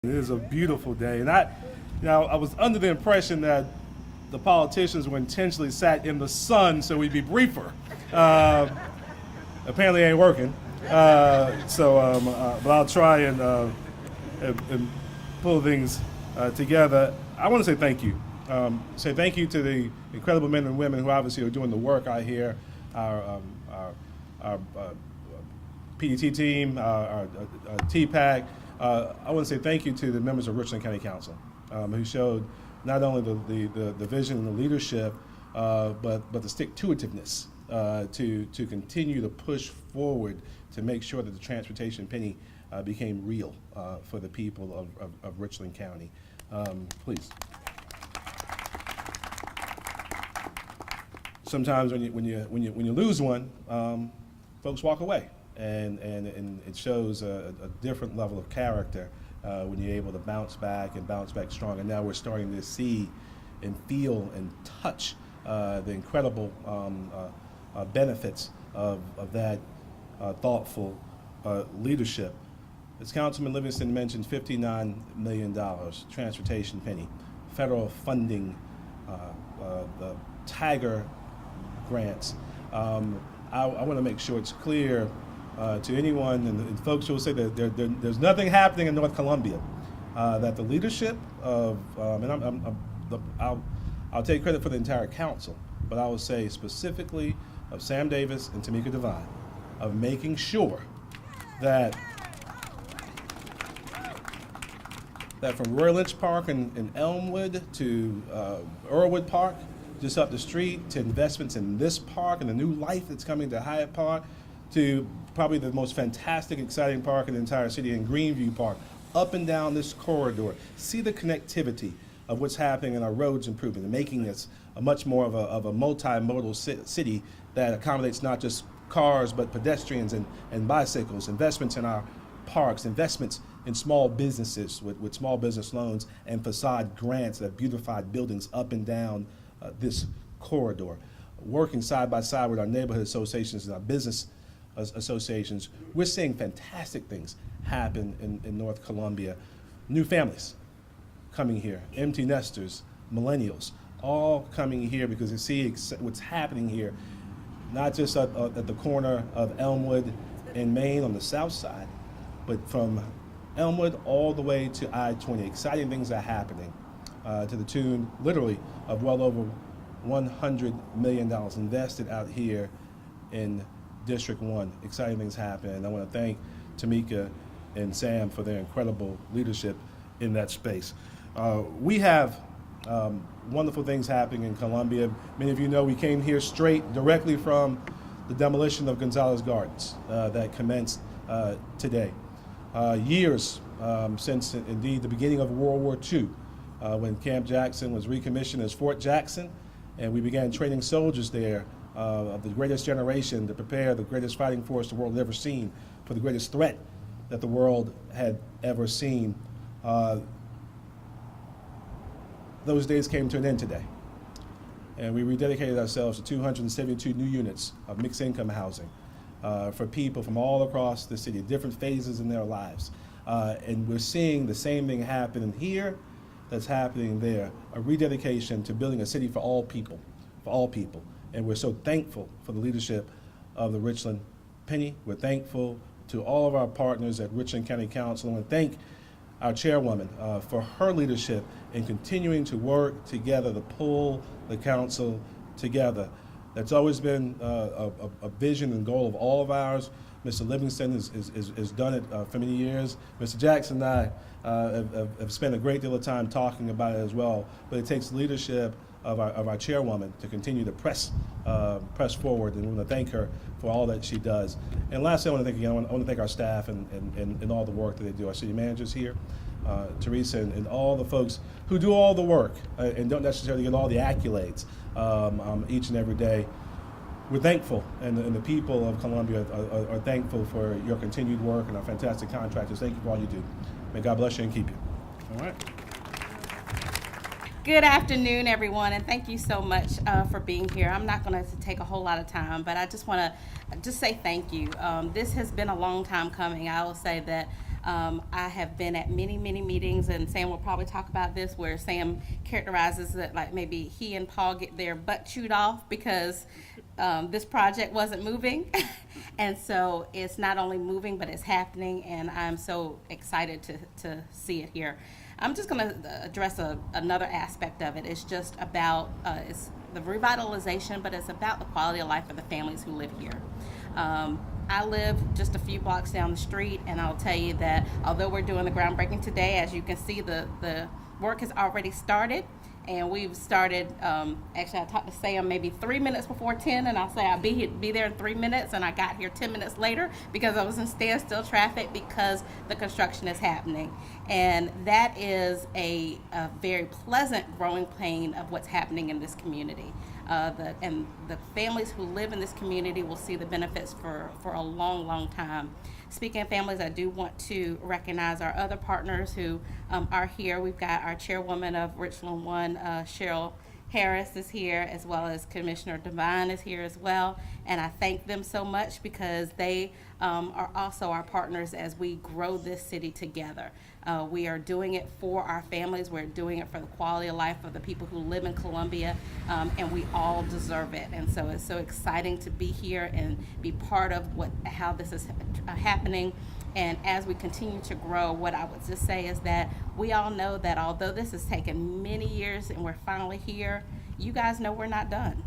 It is a beautiful day, and I was under the impression that the politicians were intentionally sat in the sun so we'd be briefer. Apparently, it ain't working. But I'll try and pull things together. I want to say thank you. Say thank you to the incredible men and women who obviously are doing the work out here. Our PDT team, our TPAC. I want to say thank you to the members of Richland County Council who showed not only the vision and the leadership, but the stick-to-itiveness to continue to push forward to make sure that the transportation penny became real for the people of Richland County. Please. Sometimes when you lose one, folks walk away. And it shows a different level of character when you're able to bounce back strong. And now we're starting to see and feel and touch the incredible benefits of that thoughtful leadership. As Councilman Livingston mentioned, $59 million, transportation penny, federal funding, the Tiger grants. I want to make sure it's clear to anyone and folks who will say that there's nothing happening in North Columbia, that the leadership of, I'll take credit for the entire council, but I will say specifically of Sam Davis and Tamika Devine, of making sure that from Roy Lynch Park in Elmwood to Earlwood Park, just up the street, to investments in this park and the new life that's coming to Hyatt Park, to probably the most fantastic, exciting park in the entire city in Greenview Park, up and down this corridor. See the connectivity of what's happening in our roads improving and making this a much more of a multimodal city that accommodates not just cars, but pedestrians and bicycles, investments in our parks, investments in small businesses with small business loans and facade grants that beautified buildings up and down this corridor. Working side by side with our neighborhood associations and our business associations, we're seeing fantastic things happen in North Columbia. New families coming here, empty nesters, millennials, all coming here because they see what's happening here, not just at the corner of Elmwood and Main on the south side, but from Elmwood all the way to I-20. Exciting things are happening to the tune, literally, of well over $100 million invested out here in District 1. Exciting things happen, and I want to thank Tamika and Sam for their incredible leadership in that space. We have wonderful things happening in Columbia. Many of you know we came here directly from the demolition of Gonzalez Gardens that commenced today. Years since, indeed, the beginning of World War II, when Camp Jackson was recommissioned as Fort Jackson, and we began training soldiers there of the greatest generation to prepare the greatest fighting force the world had ever seen for the greatest threat that the world had ever seen. Those days came to an end today, and we rededicated ourselves to 272 new units of mixed income housing for people from all across the city, different phases in their lives. And we're seeing the same thing happen here that's happening there, a rededication to building a city for all people, And we're so thankful for the leadership of the Richland Penny. We're thankful to all of our partners at Richland County Council. I want to thank our chairwoman for her leadership in continuing to work together to pull the council together. That's always been a vision and goal of all of ours. Mr. Livingston has done it for many years. Mr. Jackson and I have spent a great deal of time talking about it as well. But it takes leadership of our chairwoman to continue to press forward, and we want to thank her for all that she does. And lastly, I want to thank our staff and all the work that they do. Our city managers here, Teresa, and all the folks who do all the work and don't necessarily get all the accolades each and every day. We're thankful, and the people of Columbia are thankful for your continued work, and our fantastic contractors. Thank you for all you do. May God bless you and keep you. All right. Good afternoon, everyone, and thank you so much for being here. I'm not going to take a whole lot of time, but I just want to say thank you. This has been a long time coming. I will say that I have been at many, many meetings, and Sam will probably talk about this, where Sam characterizes that like maybe he and Paul get their butt chewed off because this project wasn't moving. And so it's not only moving, but it's happening, and I'm so excited to see it here. I'm just going to address another aspect of it. It's just about it's the revitalization, but it's about the quality of life of the families who live here. I live just a few blocks down the street, and I'll tell you that although we're doing the groundbreaking today, as you can see, the work has already started. And we've started, actually I talked to Sam maybe 3 minutes before 10, and I'll say I'll be there in 3 minutes, and I got here 10 minutes later because I was in standstill traffic because the construction is happening. And that is a very pleasant growing pain of what's happening in this community. And the families who live in this community will see the benefits for a long, long time. Speaking of families, I do want to recognize our other partners who are here. We've got our chairwoman of Richland 1, Cheryl Harris is here, as well as Commissioner Devine is here as well. And I thank them so much because they are also our partners as we grow this city together. We are doing it for our families. We're doing it for the quality of life of the people who live in Columbia, and we all deserve it. And so it's so exciting to be here and be part of how this is happening. And as we continue to grow, what I would just say is that we all know that although this has taken many years and we're finally here, you guys know we're not done.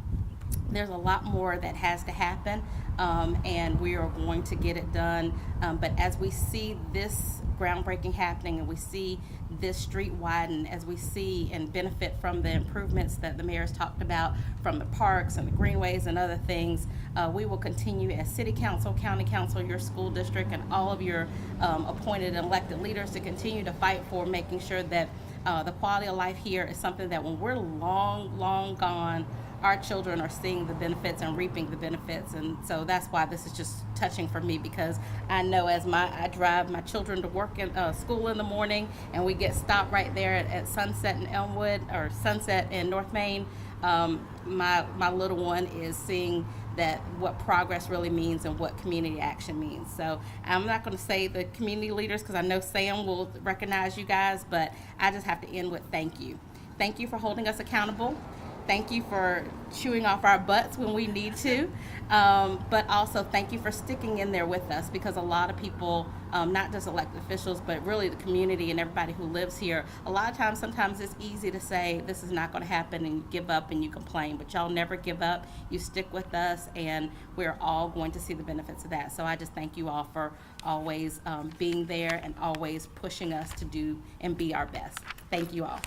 There's a lot more that has to happen, and we are going to get it done. But as we see this groundbreaking happening, and we see this street widen, as we see and benefit from the improvements that the mayor's talked about, from the parks and the greenways and other things, we will continue as city council, county council, your school district, and all of your appointed and elected leaders to continue to fight for making sure that the quality of life here is something that when we're long, long gone, our children are seeing the benefits and reaping the benefits. And so that's why this is just touching for me, because I know as I drive my children to work in school in the morning, and we get stopped right there at Sunset in Elmwood, or Sunset in North Main, my little one is seeing that what progress really means and what community action means. So I'm not going to say the community leaders, because I know Sam will recognize you guys, but I just have to end with thank you. Thank you for holding us accountable. Thank you for chewing off our butts when we need to, but also thank you for sticking in there with us, because a lot of people, not just elected officials, but really the community and everybody who lives here, a lot of times, sometimes it's easy to say this is not going to happen and you give up and you complain, but y'all never give up. You stick with us, and we're all going to see the benefits of that. So I just thank you all for always being there and always pushing us to do and be our best. Thank you all.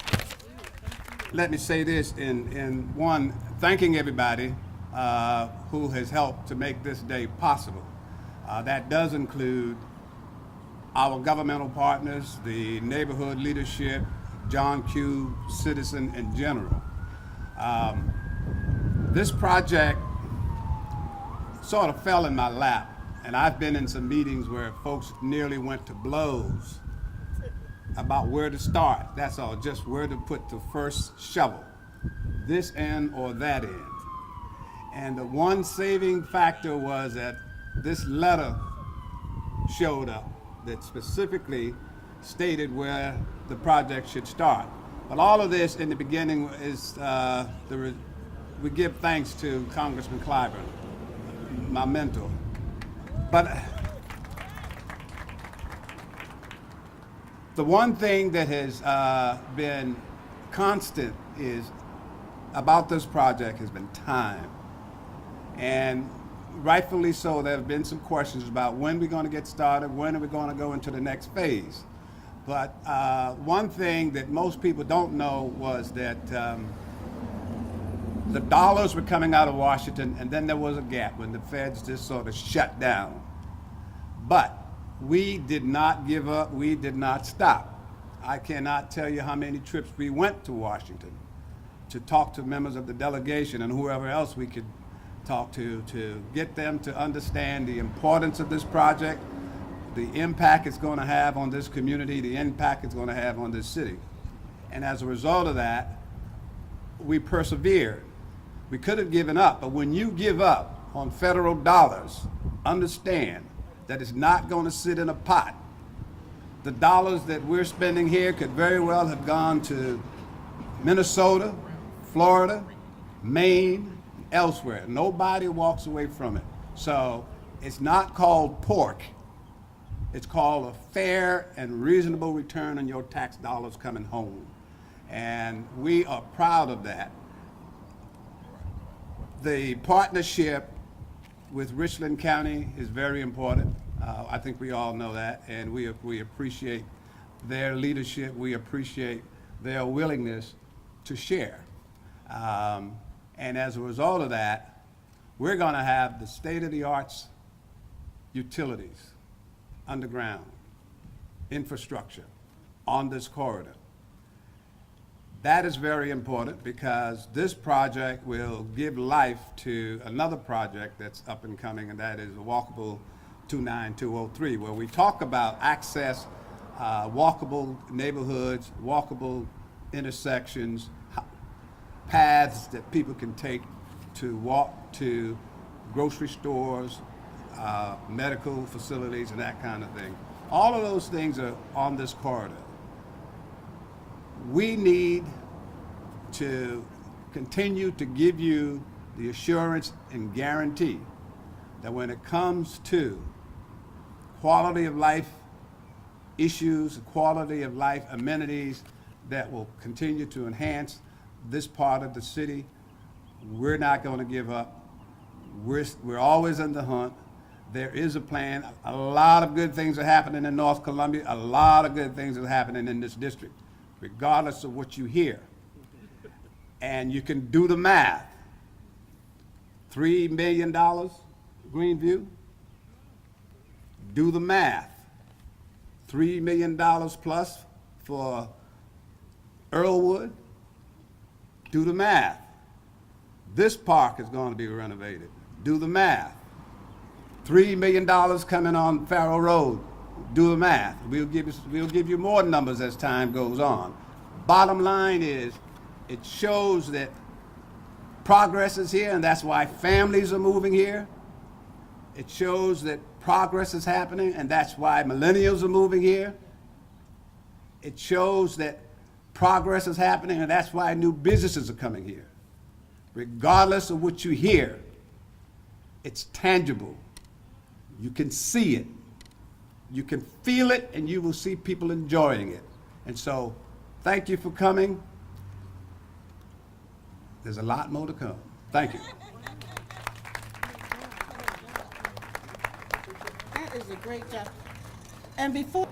Let me say this in one, thanking everybody who has helped to make this day possible. That does include our governmental partners, the neighborhood leadership, John Q. citizen in general. This project sort of fell in my lap, and I've been in some meetings where folks nearly went to blows about where to start. That's all, just where to put the first shovel, this end or that end. And the one saving factor was that this letter showed up that specifically stated where the project should start. But all of this in the beginning is, we give thanks to Congressman Clyburn, my mentor. But the one thing that has been constant is about this project has been time. And rightfully so, there have been some questions about when we're going to get started, when are we going to go into the next phase. But one thing that most people don't know was that the dollars were coming out of Washington, and then there was a gap when the feds just sort of shut down. But we did not give up, we did not stop. I cannot tell you how many trips we went to Washington to talk to members of the delegation and whoever else we could talk to get them to understand the importance of this project, the impact it's going to have on this community, the impact it's going to have on this city. And as a result of that, we persevered. We could have given up, but when you give up on federal dollars, understand that it's not going to sit in a pot. the dollars that we're spending here could very well have gone to Minnesota, Florida, Maine, elsewhere. Nobody walks away from it. So it's not called pork. It's called a fair and reasonable return on your tax dollars coming home. And we are proud of that. The partnership with Richland County is very important. I think we all know that, and we appreciate their leadership. We appreciate their willingness to share. And as a result of that, we're going to have the state-of-the-art utilities, underground, infrastructure on this corridor. That is very important because this project will give life to another project that's up and coming, and that is the walkable 29203, where we talk about access, walkable neighborhoods, walkable intersections, paths that people can take to walk to grocery stores, medical facilities, and that kind of thing. All of those things are on this corridor. We need to continue to give you the assurance and guarantee that when it comes to quality of life issues, quality of life amenities that will continue to enhance this part of the city, we're not going to give up. We're always in the hunt. There is a plan. A lot of good things are happening in North Columbia. A lot of good things are happening in this district, regardless of what you hear. And you can do the math. $3 million, Greenview. Do the math. $3 million plus for Earlwood. Do the math. This park is going to be renovated. Do the math. $3 million coming on Farrow Road. Do the math. We'll give you more numbers as time goes on. Bottom line is, it shows that progress is here, and that's why families are moving here. It shows that progress is happening, and that's why millennials are moving here. It shows that progress is happening, and that's why new businesses are coming here. Regardless of what you hear, it's tangible. You can see it. You can feel it, and you will see people enjoying it. And so, thank you for coming. There's a lot more to come. Thank you. That is a great job. And before.